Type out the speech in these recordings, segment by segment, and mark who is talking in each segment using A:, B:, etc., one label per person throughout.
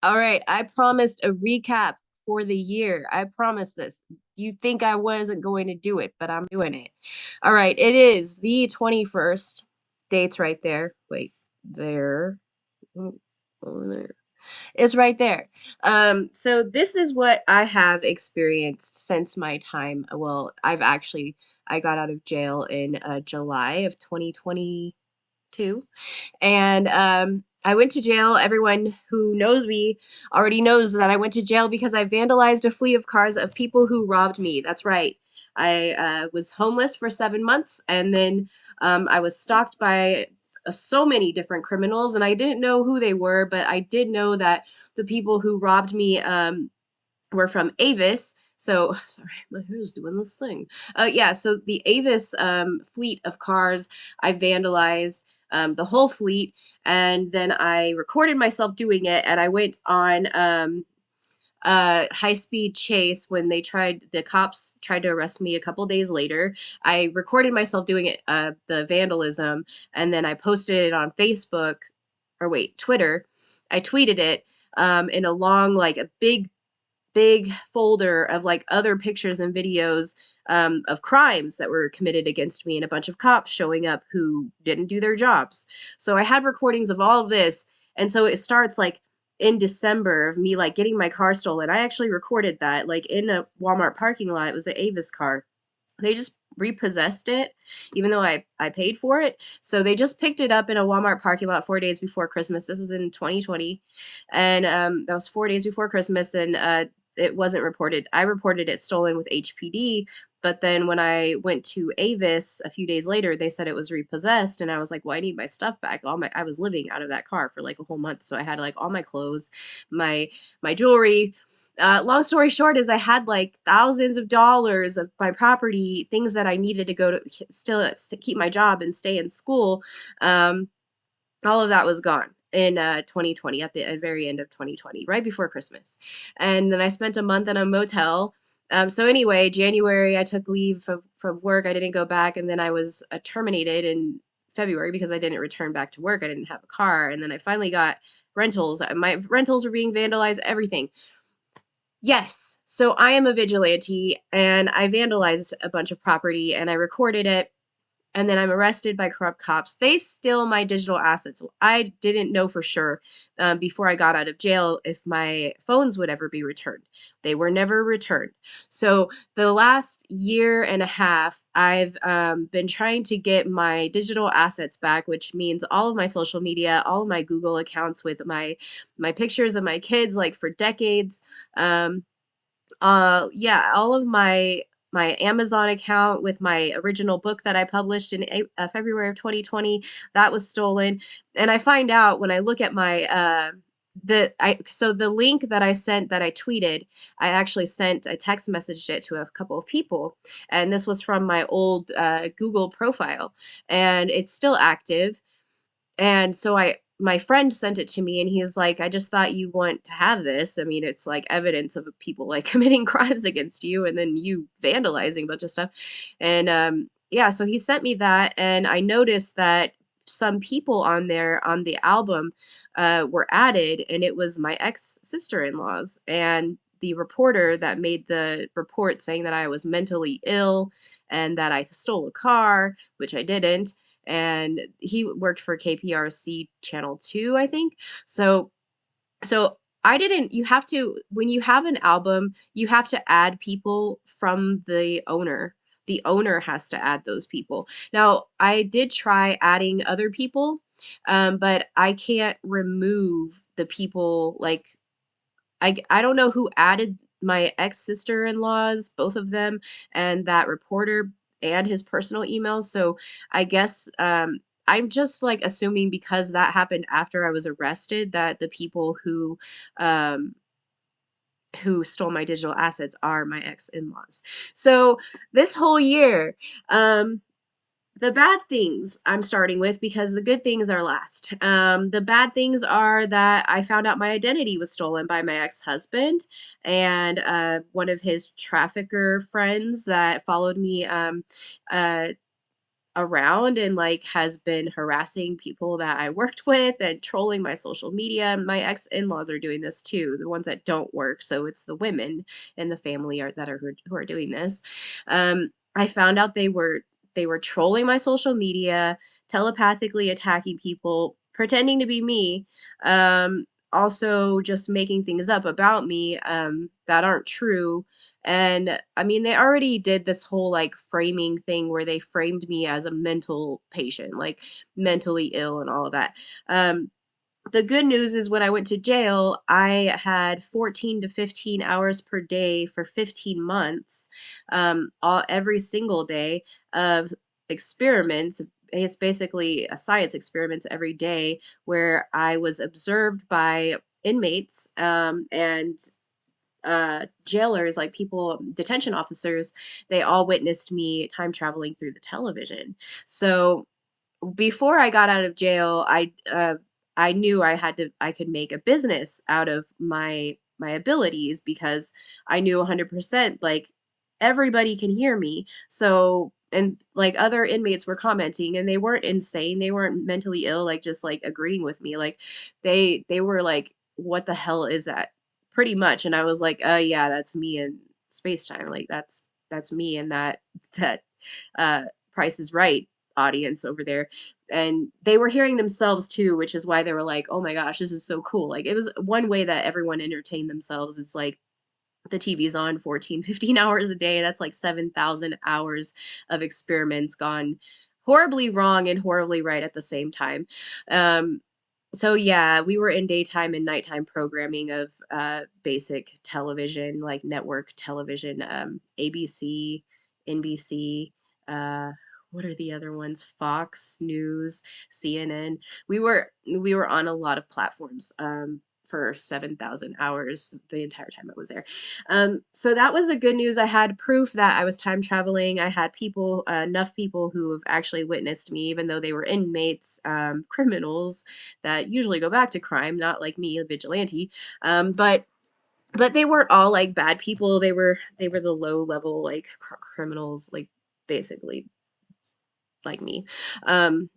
A: All right, I promised a recap for the year. I promised this. You think I wasn't going to do it, but I'm doing it. All right, it is the 21st. Date's right there. Wait, there. Over there. It's right there. So this is what I have experienced since my time. Well, I got out of jail in July of 2022. And I went to jail. Everyone who knows me already knows that I went to jail because I vandalized a fleet of cars of people who robbed me. That's right. I was homeless for 7 months, and then I was stalked by so many different criminals, and I didn't know who they were, but I did know that the people who robbed me were from Avis. So sorry, my hair's doing this thing. Yeah, so the Avis fleet of cars, I vandalized the whole fleet, and then I recorded myself doing it, and I went on high speed chase when the cops tried to arrest me a couple days later. I recorded myself doing it, the vandalism, and then I posted it on Facebook, or wait, Twitter. I tweeted it in a long, like a big folder of like other pictures and videos of crimes that were committed against me and a bunch of cops showing up who didn't do their jobs. So I had recordings of all of this. And so it starts like in December of me like getting my car stolen. I actually recorded that like in a Walmart parking lot. It was an Avis car. They just repossessed it, even though I paid for it. So they just picked it up in a Walmart parking lot 4 days before Christmas. This was in 2020. And that was 4 days before Christmas. And it wasn't reported. I reported it stolen with HPD. But then when I went to Avis a few days later, they said it was repossessed. And I was like, well, I need my stuff back. I was living out of that car for like a whole month. So I had like all my clothes, my jewelry. Long story short is I had like thousands of dollars of my property, things that I needed to go to still to keep my job and stay in school. Um, all of that was gone in 2020 at the very end of 2020, right before Christmas. And then I spent a month in a motel. So anyway, January I took leave from work. I didn't go back, and then I was terminated in February because I didn't return back to work. I didn't have a car, and then I finally got rentals. My rentals were being vandalized, everything. Yes. So I am a vigilante, and I vandalized a bunch of property, and I recorded it, and then I'm arrested by corrupt cops. They steal my digital assets. I didn't know for sure before I got out of jail if my phones would ever be returned. They were never returned. So the last year and a half, I've been trying to get my digital assets back, which means all of my social media, all of my Google accounts with my pictures of my kids, like for decades. Um, yeah, all of my Amazon account with my original book that I published in February of 2020, that was stolen. And I find out when I look at my so the link that I sent, that I tweeted, I actually sent, I text messaged it to a couple of people, and this was from my old Google profile, and it's still active. And so my friend sent it to me, and he was like, I just thought you'd want to have this. I mean, it's like evidence of people like committing crimes against you and then you vandalizing a bunch of stuff. And yeah, so he sent me that, and I noticed that some people on there on the album were added, and it was my ex sister-in-laws and the reporter that made the report saying that I was mentally ill and that I stole a car, which I didn't, and he worked for KPRC Channel 2, I think. So I didn't you have to when you have an album, you have to add people from the owner. The owner has to add those people. Now, I did try adding other people, but I can't remove the people like I don't know who added my ex-sister-in-laws, both of them, and that reporter and his personal email. So I guess I'm just like assuming because that happened after I was arrested that the people um who stole my digital assets are my ex-in-laws. So this whole year, the bad things I'm starting with because the good things are last. The bad things are that I found out my identity was stolen by my ex-husband and one of his trafficker friends that followed me uh, around and like has been harassing people that I worked with and trolling my social media. My ex-in-laws are doing this too, the ones that don't work. So it's the women in the family are that are who are doing this. I found out they were trolling my social media, telepathically attacking people, pretending to be me. Also just making things up about me that aren't true. And I mean, they already did this whole like framing thing where they framed me as a mental patient, like mentally ill and all of that. Um, the good news is when I went to jail, I had 14 to 15 hours per day for 15 months, every single day of experiments. It's basically a science experiments every day where I was observed by inmates and jailers, like people, detention officers. They all witnessed me time traveling through the television. So before I got out of jail, I knew I could make a business out of my abilities because I knew 100% like everybody can hear me. So and like other inmates were commenting and they weren't insane. They weren't mentally ill, like just like agreeing with me. Like they were like, what the hell is that? Pretty much. And I was like, yeah, that's me in space time. Like that's me and that uh Price is Right audience over there. And they were hearing themselves too, which is why they were like, oh my gosh, this is so cool. Like it was one way that everyone entertained themselves. It's like the TV's on 14, 15 hours a day. That's like 7,000 hours of experiments gone horribly wrong and horribly right at the same time. Um, so yeah, we were in daytime and nighttime programming of basic television, like network television, ABC, NBC, uh, what are the other ones? Fox News, CNN. We were on a lot of platforms for 7,000 hours the entire time I was there. So that was the good news. I had proof that I was time traveling. I had people, enough people who have actually witnessed me, even though they were inmates, criminals that usually go back to crime, not like me, a vigilante. But they weren't all like bad people. They were the low level like criminals, like basically like me. Um,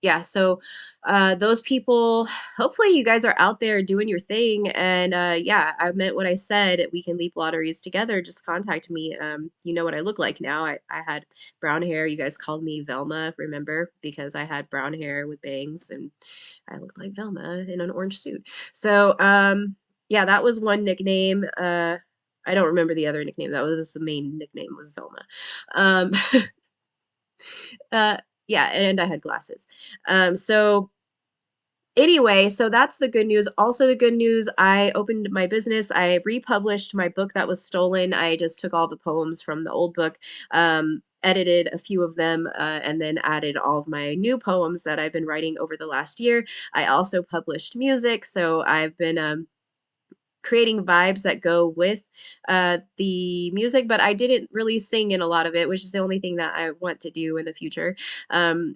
A: yeah, so those people, hopefully you guys are out there doing your thing. And yeah, I meant what I said. We can leap lotteries together. Just contact me. You know what I look like now. I had brown hair. You guys called me Velma, remember? Because I had brown hair with bangs and I looked like Velma in an orange suit. So yeah, that was one nickname. I don't remember the other nickname. That was the main nickname was Velma. Um, uh, yeah, and I had glasses. So anyway, so that's the good news. Also, the good news, I opened my business. I republished my book that was stolen. I just took all the poems from the old book, edited a few of them, and then added all of my new poems that I've been writing over the last year. I also published music, so I've been creating vibes that go with the music, but I didn't really sing in a lot of it, which is the only thing that I want to do in the future,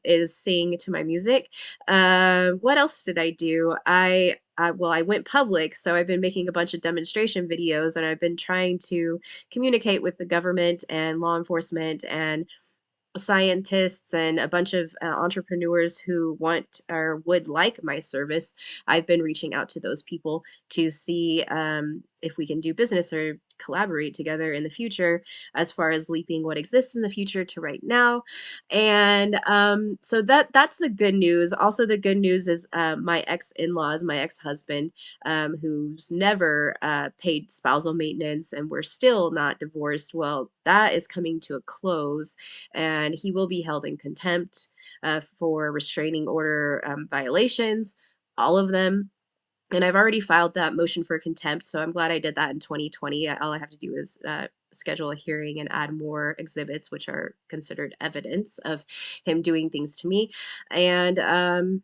A: is sing to my music. What else did I do? Well, I went public, so I've been making a bunch of demonstration videos, and I've been trying to communicate with the government and law enforcement and scientists and a bunch of entrepreneurs who want or would like my service. I've been reaching out to those people to see if we can do business or collaborate together in the future as far as leaping what exists in the future to right now. And so that's the good news. Also, the good news is my ex-in-laws, my ex-husband, who's never paid spousal maintenance and we're still not divorced. Well, that is coming to a close and he will be held in contempt for restraining order violations, all of them. And I've already filed that motion for contempt, so I'm glad I did that in 2020. All I have to do is schedule a hearing and add more exhibits, which are considered evidence of him doing things to me. And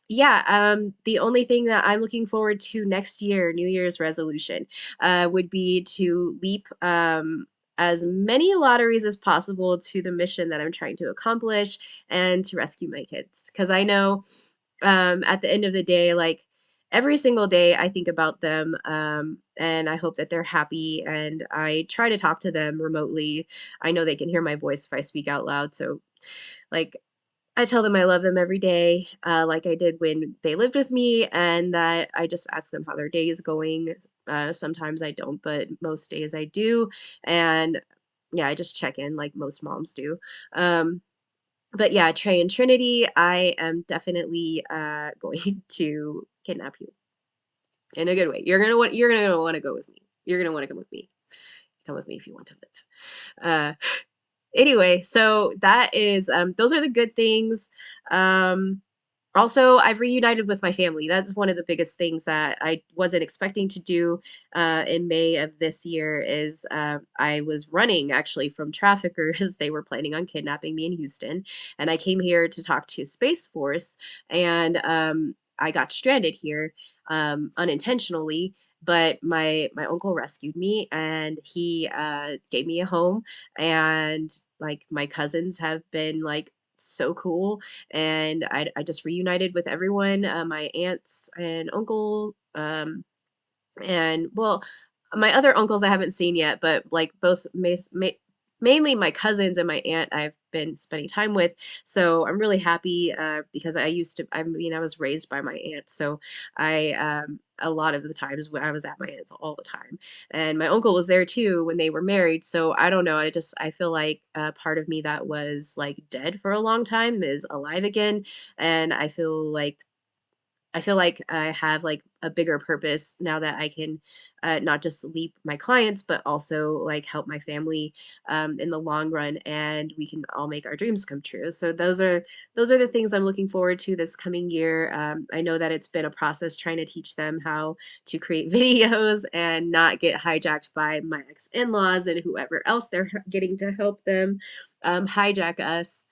A: yeah, the only thing that I'm looking forward to next year, New Year's resolution, would be to leap as many lotteries as possible to the mission that I'm trying to accomplish and to rescue my kids. Because I know at the end of the day, like every single day, I think about them and I hope that they're happy. And I try to talk to them remotely. I know they can hear my voice if I speak out loud. So, like, I tell them I love them every day, like I did when they lived with me, and that I just ask them how their day is going. Sometimes I don't, but most days I do. And yeah, I just check in like most moms do. Um, but yeah, Trey and Trinity, I am definitely going to kidnap you in a good way. You're gonna want to go with me. You're gonna want to come with me. Come with me if you want to live. Anyway, so that is those are the good things. Um Also, I've reunited with my family. That's one of the biggest things that I wasn't expecting to do in May of this year is I was running actually from traffickers. They were planning on kidnapping me in Houston, and I came here to talk to Space Force, and I got stranded here unintentionally. But my uncle rescued me, and he gave me a home, and like my cousins have been like so cool, and I just reunited with everyone, my aunts and uncle, and well, my other uncles I haven't seen yet, but like both mainly my cousins and my aunt I've been spending time with. So I'm really happy because I mean, I was raised by my aunt. So a lot of the times when I was at my aunt's all the time. And my uncle was there too when they were married. So I don't know. I feel like part of me that was like dead for a long time is alive again. And I feel like I have like a bigger purpose now that I can not just lead my clients, but also like help my family in the long run, and we can all make our dreams come true. So those are the things I'm looking forward to this coming year. I know that it's been a process trying to teach them how to create videos and not get hijacked by my ex-in-laws and whoever else they're getting to help them hijack us.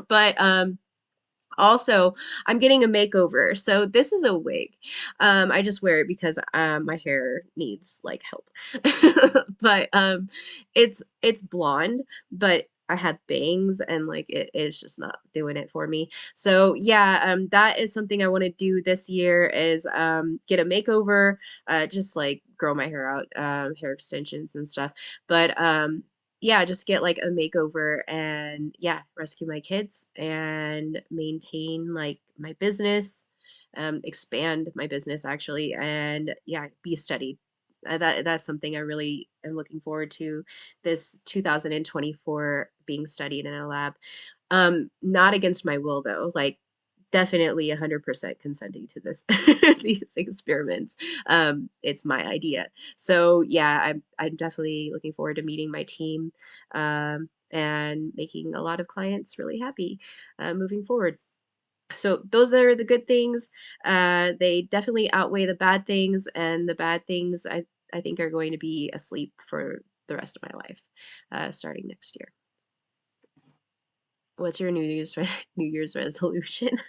A: But also, I'm getting a makeover. So this is a wig. I just wear it because my hair needs like help. But it's blonde, but I have bangs and like it is just not doing it for me. So yeah, that is something I want to do this year is get a makeover, just like grow my hair out, hair extensions and stuff. But yeah, just get like a makeover and yeah, rescue my kids and maintain like my business, expand my business actually, and yeah, be studied. That's something I really am looking forward to this 2024 being studied in a lab. Not against my will though, like definitely 100% consenting to this these experiments. It's my idea. So yeah, I'm definitely looking forward to meeting my team and making a lot of clients really happy moving forward. So those are the good things. They definitely outweigh the bad things, and the bad things I think are going to be asleep for the rest of my life, starting next year. What's your New Year's resolution?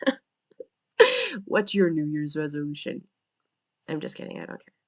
A: What's your New Year's resolution? I'm just kidding. I don't care.